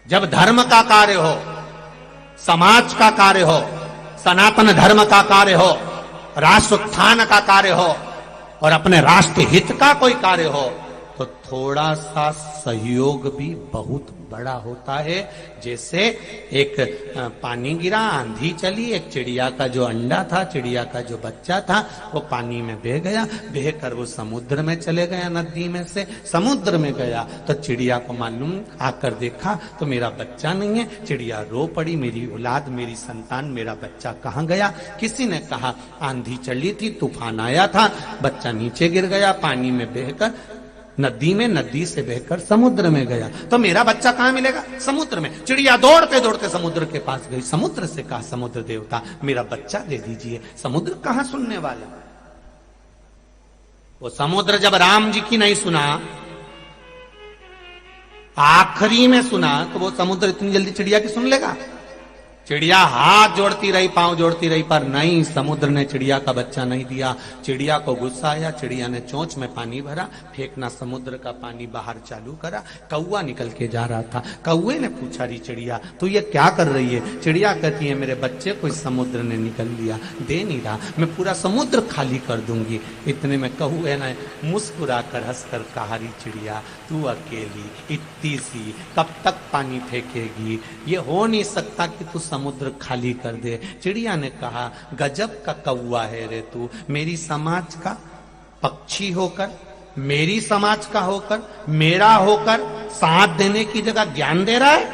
जब धर्म का कार्य हो, समाज का कार्य हो, सनातन धर्म का कार्य हो, राष्ट्र उत्थान का कार्य हो और अपने राष्ट्र हित का कोई कार्य हो, तो थोड़ा सा सहयोग भी बहुत बड़ा होता है। जैसे एक पानी गिरा, आंधी चली, एक चिड़िया का जो अंडा था, चिड़िया का जो बच्चा था, वो पानी में बह गया, बह कर वो समुद्र में चले गया, नदी में से समुद्र में गया। तो चिड़िया को मालूम, आकर देखा तो मेरा बच्चा नहीं है। चिड़िया रो पड़ी, मेरी औलाद, मेरी संतान, मेरा बच्चा कहाँ गया। किसी ने कहा आंधी चली थी, तूफान आया था, बच्चा नीचे गिर गया, पानी में बहकर नदी में, नदी से बहकर समुद्र में गया। तो मेरा बच्चा कहां मिलेगा? समुद्र में। चिड़िया दौड़ते दौड़ते समुद्र के पास गई, समुद्र से कहा समुद्र देवता मेरा बच्चा दे दीजिए। समुद्र कहां सुनने वाला? वो समुद्र जब राम जी की नहीं सुना, आखिरी में सुना, तो वो समुद्र इतनी जल्दी चिड़िया की सुन लेगा? चिड़िया हाथ जोड़ती रही, पांव जोड़ती रही, पर नहीं, समुद्र ने चिड़िया का बच्चा नहीं दिया। चिड़िया को गुस्सा आया, चिड़िया ने चोंच में पानी भरा, फेंकना समुद्र का पानी बाहर चालू करा। कौवा निकल के जा रहा था, कौवे ने पूछा री चिड़िया तू ये क्या कर रही है? चिड़िया कहती है मेरे बच्चे को इस समुद्र ने निकल लिया, दे नहीं रहा, मैं पूरा समुद्र खाली कर दूंगी। इतने में कौवे ने मुस्कुरा कर हंसकर कहा री चिड़िया तू अकेली इतनी सी कब तक पानी फेंकेगी? ये हो नहीं सकता कि तू समुद्र खाली कर दे। चिड़िया ने कहा गजब का कौवा है रे तू, मेरी समाज का पक्षी होकर, मेरी समाज का होकर, मेरा होकर साथ देने की जगह ज्ञान दे रहा है।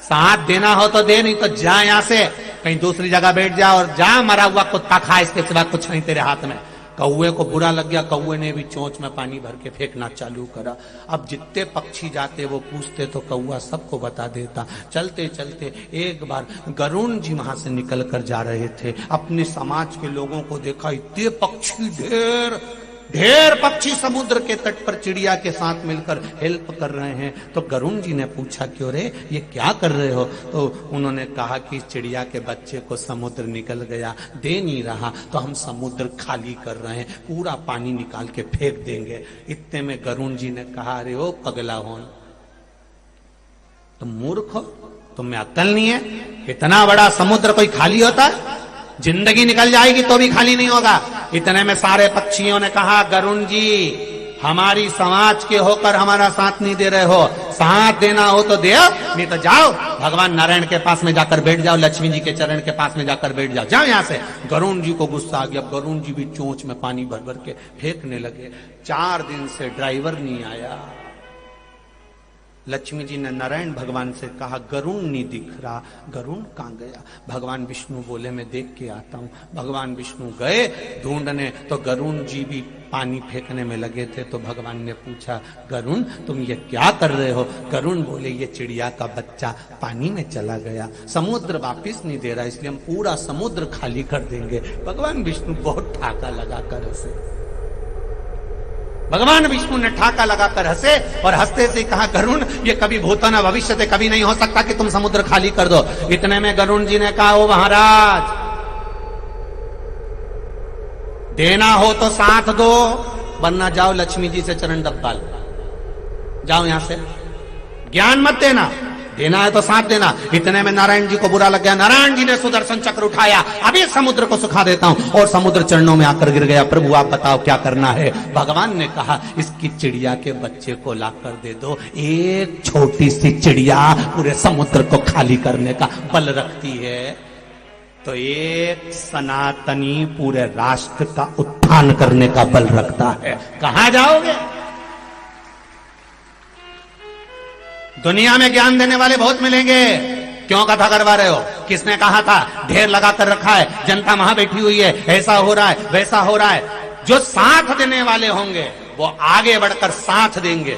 साथ देना हो तो दे, नहीं तो जा यहां से, कहीं दूसरी जगह बैठ जा और जा मरा हुआ कुत्ता खा, इसके सिवा कुछ नहीं तेरे हाथ में। कौवे को बुरा लग गया, कौवे ने भी चोंच में पानी भर के फेंकना चालू करा। अब जितने पक्षी जाते वो पूछते तो कौवा सबको बता देता। चलते चलते एक बार गरुण जी वहां से निकल कर जा रहे थे, अपने समाज के लोगों को देखा, इतने पक्षी, ढेर ढेर पक्षी समुद्र के तट पर चिड़िया के साथ मिलकर हेल्प कर रहे हैं। तो गरुण जी ने पूछा क्यों रे, ये क्या कर रहे हो? तो उन्होंने कहा कि चिड़िया के बच्चे को समुद्र निकल गया, दे नहीं रहा, तो हम समुद्र खाली कर रहे हैं, पूरा पानी निकाल के फेंक देंगे। इतने में गरुण जी ने कहा अरे ओ पगला हो, तुम मूर्ख हो, तुम में अक्ल नहीं है? इतना बड़ा समुद्र कोई खाली होता है? जिंदगी निकल जाएगी तो भी खाली नहीं होगा। इतने में सारे पक्षियों ने कहा गरुण जी हमारी समाज के होकर हमारा साथ नहीं दे रहे हो, साथ देना हो तो दे, नहीं तो जाओ भगवान नारायण के पास में जाकर बैठ जाओ, लक्ष्मी जी के चरण के पास में जाकर बैठ जाओ, जाओ यहां से। गरुण जी को गुस्सा आ गया, गरुण जी भी चोंच में पानी भर भर के फेंकने लगे। 4 दिन से ड्राइवर नहीं आया। लक्ष्मी जी ने नारायण भगवान से कहा गरुण नहीं दिख रहा, गरुण कहां गया? भगवान विष्णु बोले मैं देख के आता हूं। भगवान विष्णु गए ढूंढने, तो गरुण जी भी पानी फेंकने में लगे थे। तो भगवान ने पूछा गरुण तुम ये क्या कर रहे हो? गरुण बोले ये चिड़िया का बच्चा पानी में चला गया, समुद्र वापिस नहीं दे रहा, इसलिए हम पूरा समुद्र खाली कर देंगे। भगवान विष्णु बहुत ठाका लगाकर हंसे। भगवान विष्णु ने ठाका लगाकर हंसे और हंसते से कहा गरुण ये कभी भूतो न भविष्य से कभी नहीं हो सकता कि तुम समुद्र खाली कर दो। इतने में गरुण जी ने कहा ओ महाराज देना हो तो साथ दो, वरना जाओ लक्ष्मी जी से चरण दबा लो, जाओ यहां से, ज्ञान मत देना, देना है तो साथ देना। इतने में नारायण जी को बुरा लग गया, नारायण जी ने सुदर्शन चक्र उठाया, अभी समुद्र को सुखा देता हूं, और समुद्र चरणों में आकर गिर गया। प्रभु आप बताओ क्या करना है? भगवान ने कहा इसकी चिड़िया के बच्चे को लाकर दे दो, एक छोटी सी चिड़िया पूरे समुद्र को खाली करने का बल रखती है, तो एक सनातनी पूरे राष्ट्र का उत्थान करने का बल रखता है। कहां जाओगे? दुनिया में ज्ञान देने वाले बहुत मिलेंगे, क्यों कथा करवा रहे हो? किसने कहा था? ढेर लगा कर रखा है, जनता वहां बैठी हुई है, ऐसा हो रहा है वैसा हो रहा है। जो साथ देने वाले होंगे वो आगे बढ़कर साथ देंगे।